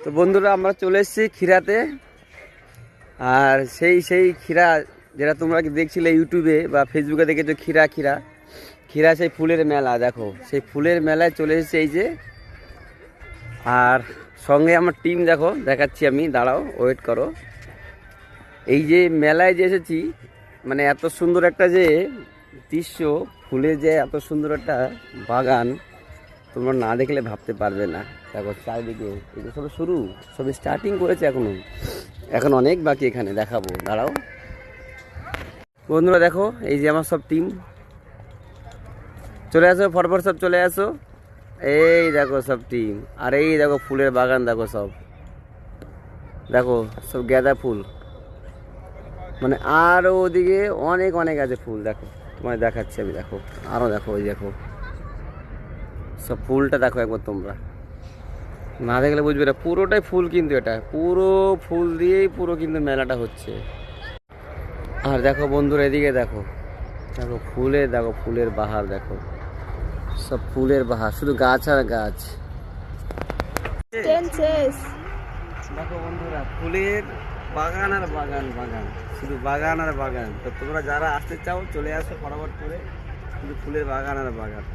তো বন্ধুরা আমরা চলে এসেছি ক্ষীরাতে। আর সেই ক্ষীরা যেটা তোমরা দেখছিলে ইউটিউবে বা ফেসবুকে দেখেছো, ক্ষীরা সেই ফুলের মেলা। দেখো সেই ফুলের মেলায় চলে এসেছে এই যে। আর সঙ্গে আমার টিম দেখো, দেখাচ্ছি আমি, দাঁড়াও, ওয়েট করো। এই যে মেলায় যে এসেছি, মানে এত সুন্দর একটা যে দৃশ্য, ফুলের যে এত সুন্দর একটা বাগান, তোমরা না দেখলে ভাবতে পারবে না। দেখো চারিদিকে, এটা সব শুরু, সব স্টার্টিং করেছে, এখন অনেক বাকি, এখানে দেখাবো, দাঁড়াও। বন্ধুরা দেখো, এই যে আমার সব টিম, চলে আসো ফটফট, সব চলে আসো। এই দেখো সব টিম, আর এই দেখো ফুলের বাগান, দেখো সব, দেখো সব গাঁদা ফুল, মানে আরও ওদিকে অনেক অনেক আছে ফুল। দেখো তোমায় দেখাচ্ছি আমি, দেখো আরও দেখো, ওই দেখো সব ফুলটা দেখো একবার, তোমরা না দেখলে বুঝবে না, পুরোটাই ফুল, কিন্তু এটা পুরো ফুল দিয়েই পুরো কিন্তু মেলাটা হচ্ছে। আর দেখো বন্ধুরা এদিকে দেখো, দেখো ফুলের বাহার, দেখো সব ফুলের বাহার, শুধু গাছ আর গাছ। দেখো বন্ধুরা, ফুলের বাগান আর বাগান, শুধু বাগান আর বাগান। তো তোমরা যারা আসতে চাও চলে আসো ফটাফট করে, শুধু ফুলের বাগান আর বাগান।